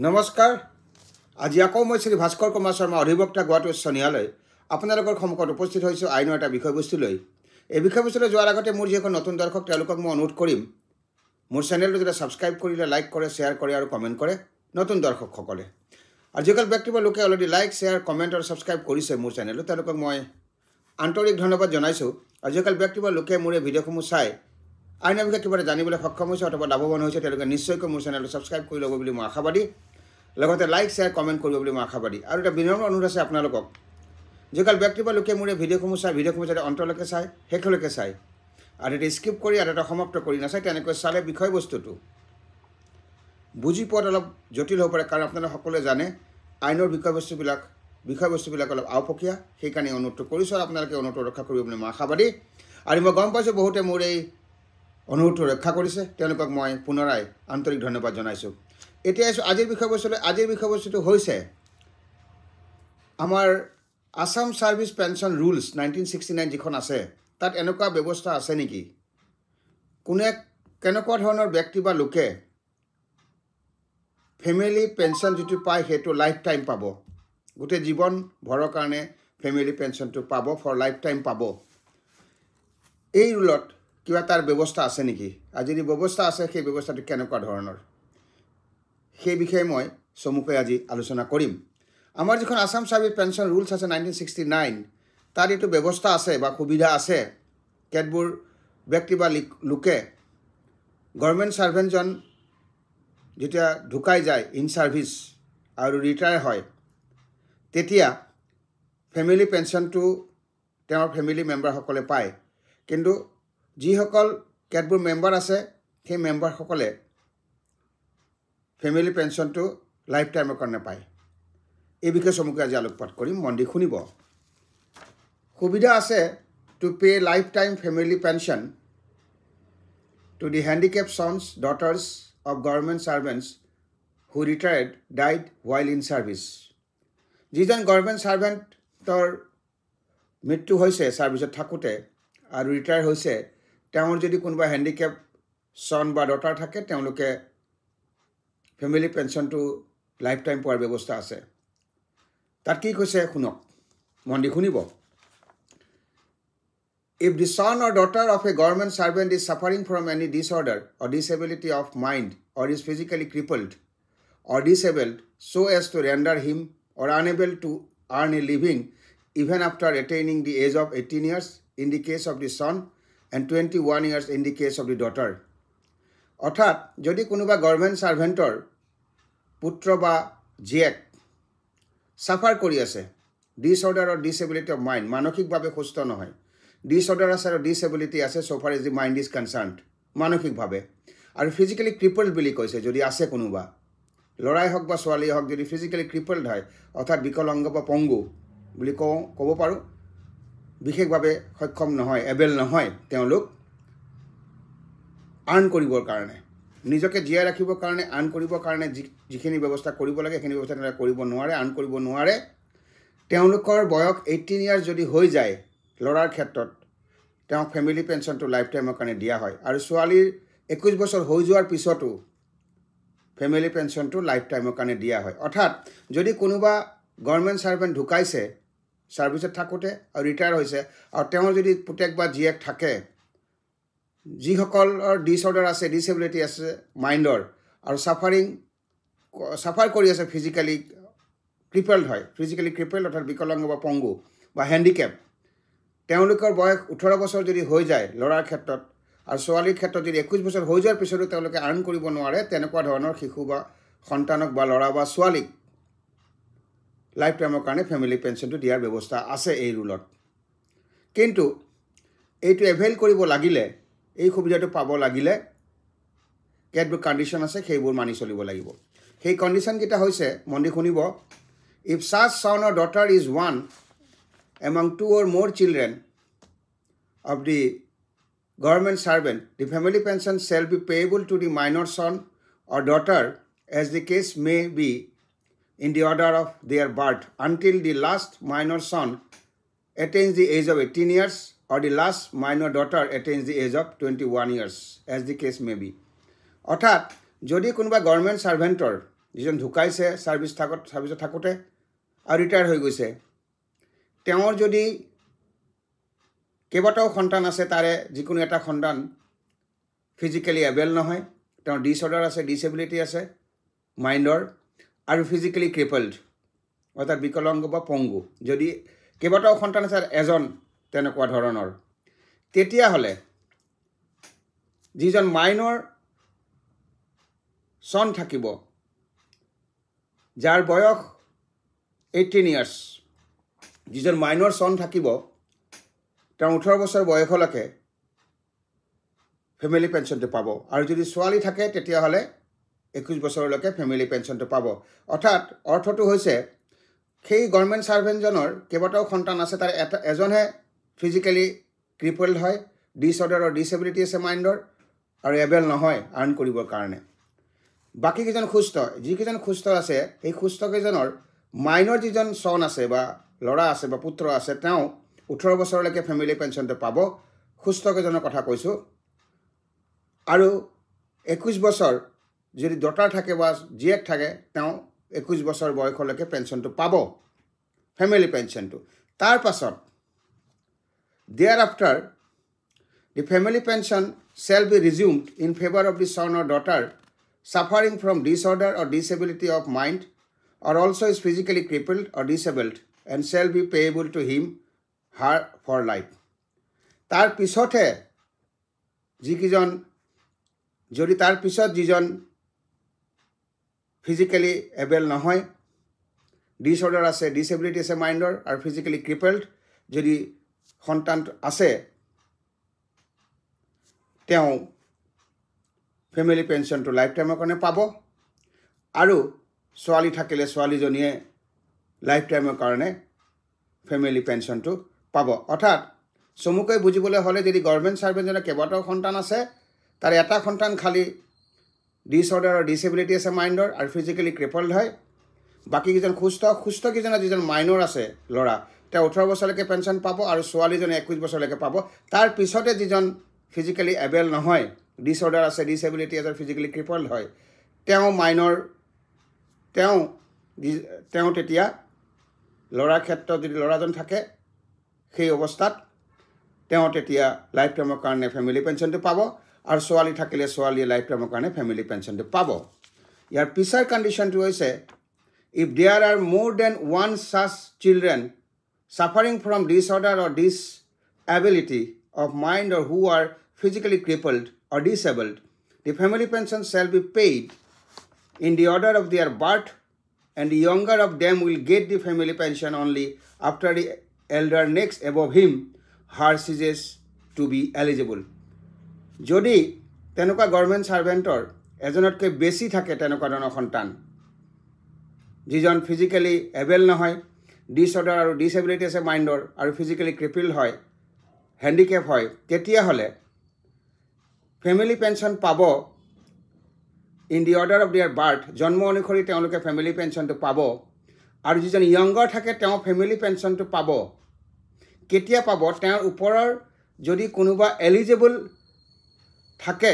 নমস্কাৰ আজি আকৌ মই শ্ৰী ভাস্কৰ কুমাৰ শৰ্মা অধিবক্তা গুৱাহাটী উচ্চ ন্যায়ালয় আপোনালোকৰ সন্মুখত উপস্থিত হৈছোঁ আইনৰ এটা বিষয়বস্তু লৈ এই বিষয়বস্তুলৈ যোৱাৰ আগতে মোৰ যিসকল নতুন দৰ্শক তেওঁলোকক মই অনুৰোধ কৰিম মোৰ চেনেলটো যদি সাবস্ক্ৰাইব কৰিলে লাইক কৰে শ্বেয়াৰ কৰে আৰু কমেণ্ট কৰে নতুন দৰ্শকসকলে আৰু যিসকল ব্যক্তিবোৰ লোকে অলৰেডি লাইক শ্বেয়াৰ কমেণ্ট আৰু সাবস্ক্ৰাইব কৰিছে মোৰ চেনেলটো তেওঁলোকক মই আন্তৰিক ধন্যবাদ জনাইছোঁ আৰু যিসকল ব্যক্তিবোৰ লোকে মোৰ এই ভিডিঅ'সমূহ চাই আইনৰ বিষয়ে কিবা জানিবলৈ সক্ষম হৈছে অথবা লাভৱান হৈছে তেওঁলোকে নিশ্চয়কৈ মোৰ চেনেলটো সাবস্ক্ৰাইব কৰি ল'ব বুলি মই আশাবাদী লগতে লাইক শ্বেয়াৰ কমেণ্ট কৰিব বুলি মই আশাবাদী আৰু এটা বিনম্ৰ অনুৰোধ আছে আপোনালোকক যিসকল ব্যক্তি বা লোকে মোৰ এই ভিডিঅ'সমূহ যাতে অন্তলৈকে চাই শেষলৈকে চাই আৰু এটা স্কিপ কৰি আৰু এটা সমাপ্ত কৰি নাচায় তেনেকৈ চালে বিষয়বস্তুটো বুজি পোৱাত অলপ জটিল হ'ব পাৰে কাৰণ আপোনালোকে সকলোৱে জানে আইনৰ বিষয়বস্তুবিলাক অলপ আওপকীয়া সেইকাৰণে অনুৰোধ কৰিছোঁ আৰু আপোনালোকে অনুৰোধ ৰক্ষা কৰিব বুলি মই আশাবাদী আৰু মই গম পাইছোঁ বহুতে মোৰ এই অনুৰোধটো ৰক্ষা কৰিছে তেওঁলোকক মই পুনৰাই আন্তৰিক ধন্যবাদ জনাইছোঁ এতিয়া আজিৰ বিষয়বস্তুটো হৈছে আমাৰ আসাম সাৰ্ভিস পেনশন ৰুলছ 1969 যিখন আছে তাত এনেকুৱা ব্যৱস্থা আছে নেকি কোনে কেনেকুৱা ধৰণৰ ব্যক্তি বা লোকে ফেমিলি পেনশন যিটো পায় সেইটো লাইফ টাইম পাব গোটেই জীৱন ভৰৰ কাৰণে ফেমিলি পেনশনটো পাব ফৰ লাইফ টাইম পাব এই ৰুলত কিবা তাৰ ব্যৱস্থা আছে নেকি আজি যদি ব্যৱস্থা আছে সেই ব্যৱস্থাটো কেনেকুৱা ধৰণৰ সেই বিষয়ে মই চমুকৈ আজি আলোচনা কৰিম আমাৰ যিখন আসাম সাৰ্ভিস পেনশন ৰুলছ আছে 1969 তাত এইটো ব্যৱস্থা আছে বা সুবিধা আছে কেতবোৰ ব্যক্তি বা লোকে গভৰ্ণমেণ্ট সাৰ্ভেণ্টজন যেতিয়া ঢুকাই যায় ইন সাৰ্ভিস আৰু ৰিটায়াৰ হয় তেতিয়া ফেমিলি পেনশনটো তেওঁৰ ফেমিলি মেম্বাৰসকলে পায় কিন্তু যিসকল কেতবোৰ মেম্বাৰ আছে সেই মেম্বাৰসকলে ফেমিলি পেনশনটো লাইফ টাইমৰ কাৰণে পায় এই বিষয়ে চমুকৈ আজি আলোকপাত কৰিম মন দি শুনিব সুবিধা আছে to pay life time family pension to the handicapped sons daughters of government servants who retired died while in service যিজন গভৰ্ণমেণ্ট ছাৰ্ভেণ্টৰ মৃত্যু হৈছে ছাৰ্ভিচত থাকোঁতে আৰু ৰিটায়াৰ হৈছে তেওঁৰ যদি কোনোবা হেণ্ডিকেপ সন বা ডটাৰ থাকে তেওঁলোকে ফেমিলি পেনশনটো লাইফ টাইম পোৱাৰ ব্যৱস্থা আছে তাত কি কৈছে শুনক মন দি শুনিব If the son or daughter of a government servant is suffering from any disorder or disability of mind or is physically crippled or disabled so as to render him or unable to earn a living even after attaining the age of 18 years in the case of the son and 21 years in the case of the daughter অৰ্থাৎ যদি কোনোবা government সাৰ্ভেণ্টৰ পুত্ৰ বা জীয়েক suffer কৰি আছে disorder or disability of mind মানসিকভাৱে সুস্থ নহয় ডিসঅৰ্ডাৰ আছে আৰু ডিসেবিলিটি আছে so far as the mind is concerned মানসিকভাৱে আৰু ফিজিক্যালি ক্ৰিপলড বুলি কৈছে যদি আছে কোনোবা লৰাই হওক বা ছোৱালী হওক যদি ফিজিক্যালি ক্ৰিপলড হয় অৰ্থাৎ বিকলাংগ বা পংগু বুলি ক'ব পাৰোঁ বিশেষভাৱে সক্ষম নহয় এবেল নহয় তেওঁলোক আৰ্ণ কৰিবৰ কাৰণে নিজকে জীয়াই ৰাখিবৰ কাৰণে আৰ্ণ কৰিবৰ কাৰণে যিখিনি ব্যৱস্থা কৰিব লাগে সেইখিনি ব্যৱস্থা তেওঁলোকে কৰিব নোৱাৰে আৰ্ণ কৰিব নোৱাৰে তেওঁলোকৰ বয়স 18 ইয়াৰ্ছ যদি হৈ যায় ল'ৰাৰ ক্ষেত্ৰত তেওঁক ফেমিলি পেনশনটো লাইফ টাইমৰ কাৰণে দিয়া হয় আৰু ছোৱালীৰ 21 বছৰ হৈ যোৱাৰ পিছতো ফেমিলি পেনশনটো লাইফ টাইমৰ কাৰণে দিয়া হয় অৰ্থাৎ যদি কোনোবা গভৰ্ণমেণ্ট ছাৰ্ভেণ্ট ঢুকাইছে ছাৰ্ভিচত থাকোঁতে আৰু ৰিটায়াৰ হৈছে আৰু তেওঁৰ যদি পুতেক বা জীয়েক থাকে যিসকলৰ ডিসঅৰ্ডাৰ আছে ডিসেবিলিটি আছে মাইণ্ডৰ আৰু সাফাৰ কৰি আছে ফিজিক্যালি ক্ৰিপলড হয় ফিজিক্যালি ক্ৰিপলড অৰ্থাৎ বিকলাংগ বা পংগু বা হেণ্ডিকেপ তেওঁলোকৰ বয়স 18 বছৰ যদি হৈ যায় ল'ৰাৰ ক্ষেত্ৰত আৰু ছোৱালীৰ ক্ষেত্ৰত যদি 21 বছৰ হৈ যোৱাৰ পিছতো তেওঁলোকে আৰ্ণ কৰিব নোৱাৰে তেনেকুৱা ধৰণৰ শিশু বা সন্তানক বা ল'ৰা বা ছোৱালীক লাইফ টাইমৰ কাৰণে ফেমিলি পেনশনটো দিয়াৰ ব্যৱস্থা আছে এই ৰুলত কিন্তু এইটো এভেইল কৰিব লাগিলে এই সুবিধাটো পাব লাগিলে কেতবোৰ কণ্ডিশ্যন আছে সেইবোৰ মানি চলিব লাগিব সেই কণ্ডিশ্যনকেইটা হৈছে মন দি শুনিব if such son or daughter is one among two or more children of the government servant the family pension shall be payable to the minor son or daughter as the case may be in the order of their birth until the last minor son attains the age of 18 years or the last minor daughter attains the age of 21 years as the case may be অৰ্থাৎ যদি কোনোবা government সাৰ্ভেণ্টৰ যিজন ঢুকাইছে ছাৰ্ভিচত থাকোঁতে আৰু retire হৈ গৈছে তেওঁৰ যদি কেইবাটাও সন্তান আছে তাৰে যিকোনো এটা সন্তান ফিজিকেলি এবেল নহয় তেওঁৰ ডিসঅৰ্ডাৰ আছে ডিসেবিলিটি আছে মাইণ্ডৰ আৰু ফিজিকেলি ক্ৰিপলড অৰ্থাৎ বিকলাংগ বা পংগু যদি কেইবাটাও সন্তান আছে এজন তেনেকুৱা ধৰণৰ তেতিয়াহ'লে যিজন মাইনৰ সন থাকিব যাৰ বয়স 18 ইয়াৰ্ছ যিজন মাইনৰ সন থাকিব তেওঁ 18 বছৰ বয়সলৈকে ফেমিলি পেঞ্চনটো পাব আৰু যদি ছোৱালী থাকে তেতিয়াহ'লে 21 বছৰলৈকে ফেমিলি পেঞ্চনটো পাব অৰ্থাৎ অৰ্থটো হৈছে সেই গভৰ্ণমেণ্ট ছাৰ্ভেণ্টজনৰ কেইবাটাও সন্তান আছে তাৰ এজনহে ফিজিকেলি ক্ৰিপলড হয় ডিসঅৰ্ডাৰ আৰু ডিসেবিলিটি আছে মাইণ্ডৰ আৰু এবেল নহয় আৰ্ণ কৰিবৰ কাৰণে বাকীকেইজন সুস্থ যিকেইজন সুস্থ আছে এই সুস্থকেইজনৰ মাইনৰ যিজন সন আছে বা ল'ৰা আছে বা পুত্ৰ আছে তেওঁ 18 বছৰলৈকে ফেমিলি পেঞ্চনটো পাব সুস্থকেইজনৰ কথা কৈছোঁ আৰু 21 বছৰ যদি ডটাৰ থাকে বা জীয়েক থাকে তেওঁ 21 বছৰ বয়সলৈকে পেঞ্চনটো পাব ফেমিলি পেঞ্চনটো তাৰ পাছত thereafter the family pension shall be resumed in favor of the son or daughter suffering from disorder or disability of mind or also is physically crippled or disabled and shall be payable to him her for life তাৰ পিছতে যিজন যদি তাৰ পিছত যিজন physically able নহয় disorder আছে disability আছে মাইণ্ডৰ আৰু ফিজিক্যালি ক্ৰিপলড যদি সন্তান আছে তেওঁ ফেমিলি পেঞ্চনটো লাইফ টাইমৰ কাৰণে পাব আৰু ছোৱালী থাকিলে ছোৱালীজনীয়ে লাইফ টাইমৰ কাৰণে ফেমিলি পেঞ্চনটো পাব অৰ্থাৎ চমুকৈ বুজিবলৈ হ'লে যদি গভৰ্ণমেণ্ট ছাৰ্ভেণ্টজনৰ কেইবাটাও সন্তান আছে তাৰ এটা সন্তান খালি ডিসঅৰ্ডাৰ আৰু ডিসেবিলিটি আছে মাইণ্ডৰ আৰু ফিজিকেলি ক্ৰিপলড হয় বাকীকেইজন সুস্থকেইজনৰ যিজন মাইনৰ আছে ল'ৰা তেওঁ 18 বছৰলৈকে পেঞ্চন পাব আৰু ছোৱালীজনে 21 বছৰলৈকে পাব তাৰ পিছতে যিজন ফিজিক্যালি এবেল নহয় ডিসঅৰ্ডাৰ আছে ডিসেবিলিটি আছে ফিজিক্যালি ক্ৰিপলড হয় তেওঁ মাইনৰ তেওঁ তেতিয়া ল'ৰাৰ ক্ষেত্ৰত যদি ল'ৰাজন থাকে সেই অৱস্থাত তেওঁ তেতিয়া লাইফ টাইমৰ কাৰণে ফেমিলি পেঞ্চনটো পাব আৰু ছোৱালী থাকিলে ছোৱালীয়ে লাইফ টাইমৰ কাৰণে ফেমিলি পেঞ্চনটো পাব ইয়াৰ পিছৰ কণ্ডিশ্যনটো হৈছে if there are more than one such children suffering from disorder or disability of mind or who are physically crippled or disabled, the family pension shall be paid in the order of their birth, and the younger of them will get the family pension only after the elder next above him her ceases to be eligible. যদি তেনেকুৱা government ছাৰ্ভেণ্টৰ এজনতকৈ বেছি থাকে তেনেকুৱা ধৰণৰ সন্তান যিজন physically able নহয় disorder আৰু ডিসেবিলিটি আছে মাইণ্ডৰ আৰু ফিজিক্যালি ক্ৰিপল হয় হেণ্ডিকেপ হয় তেতিয়াহ'লে ফেমিলি পেঞ্চন পাব ইন দি অৰ্ডাৰ অফ দিয়াৰ বাৰ্থ জন্ম অনুসৰি তেওঁলোকে ফেমিলি পেঞ্চনটো পাব আৰু যিজন ইয়ংগাৰ থাকে তেওঁ ফেমিলি পেঞ্চনটো পাব কেতিয়া পাব তেওঁৰ ওপৰৰ যদি কোনোবা এলিজিবল থাকে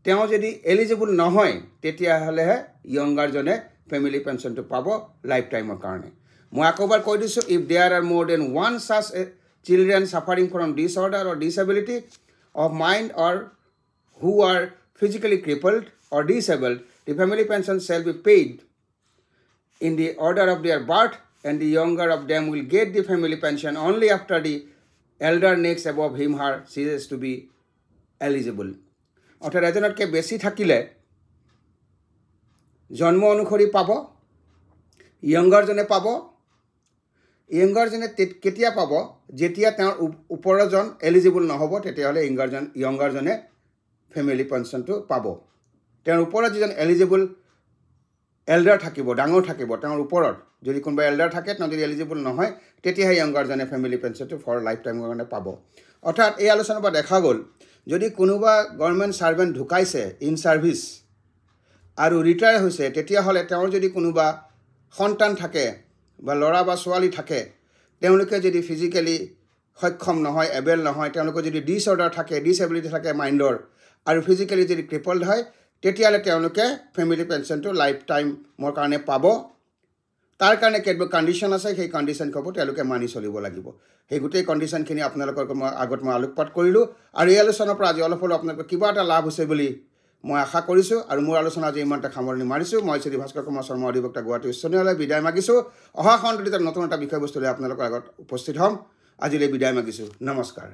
তেওঁ যদি এলিজিবল নহয় তেতিয়াহ'লেহে ইয়ংগাৰজনে ফেমিলি পেঞ্চনটো পাব লাইফ টাইমৰ কাৰণে মই আকৌবাৰ কৈ দিছোঁ if there are more then one such children suffering from disorder or disability of mind or who are physically crippled or disabled, the family pension shall be paid in the order of their birth, and the younger of them will get the family pension only after the elder next above him her ceases to be eligible. অৰ্থাৎ এজনতকৈ বেছি থাকিলে জন্ম অনুসৰি পাব ইয়ংগাৰজনে পাব ইয়ংগাৰজনে কেতিয়া পাব যেতিয়া তেওঁৰ ওপৰজন এলিজিবল নহ'ব তেতিয়াহ'লে ইয়ংগাৰজনে ফেমিলি পেঞ্চনটো পাব তেওঁৰ ওপৰত যিজন এলিজিবল এল্ডাৰ থাকিব ডাঙৰ থাকিব তেওঁৰ ওপৰত যদি কোনোবা এল্ডাৰ থাকে তেওঁ যদি এলিজিবল নহয় তেতিয়াহে ইয়ংগাৰজনে ফেমিলি পেঞ্চনটো ফৰ লাইফ টাইমৰ কাৰণে পাব অৰ্থাৎ এই আলোচনাৰ পৰা দেখা গ'ল যদি কোনোবা গভৰ্ণমেণ্ট ছাৰ্ভেণ্ট ঢুকাইছে ইন ছাৰ্ভিচ আৰু ৰিটায়াৰ হৈছে তেতিয়াহ'লে তেওঁৰ যদি কোনোবা সন্তান থাকে বা ল'ৰা বা ছোৱালী থাকে তেওঁলোকে যদি ফিজিক্যালি সক্ষম নহয় এবেল নহয় তেওঁলোকৰ যদি ডিসঅৰ্ডাৰ থাকে ডিসেবিলিটি থাকে মাইণ্ডৰ আৰু ফিজিক্যালি যদি ক্ৰিপলড হয় তেতিয়াহ'লে তেওঁলোকে ফেমিলি পেঞ্চনটো লাইফ টাইমৰ কাৰণে পাব। তাৰ কাৰণে কেতবোৰ কণ্ডিশ্যন আছে, সেই কণ্ডিশ্যনসমূহ তেওঁলোকে মানি চলিব লাগিব। সেই গোটেই কণ্ডিশ্যনখিনি আপোনালোকৰ আগত মই আলোকপাত কৰিলোঁ, আৰু এই আলোচনাৰ পৰা আজি অলপ হ'লেও আপোনালোকৰ কিবা এটা লাভ হৈছে বুলি মই আশা কৰিছোঁ। আৰু মোৰ আলোচনা আজি ইমানতে সামৰণি মাৰিছোঁ। মই শ্ৰী ভাস্কৰ কুমাৰ শৰ্মা, অধিবক্তা, গুৱাহাটী উচ্চ ন্যায়ালয়, বিদায় মাগিছোঁ। অহা খণ্ডত নতুন এটা বিষয়বস্তু লৈ আপোনালোকৰ আগত উপস্থিত হ'ম। আজিলৈ বিদায় মাগিছোঁ। নমস্কাৰ।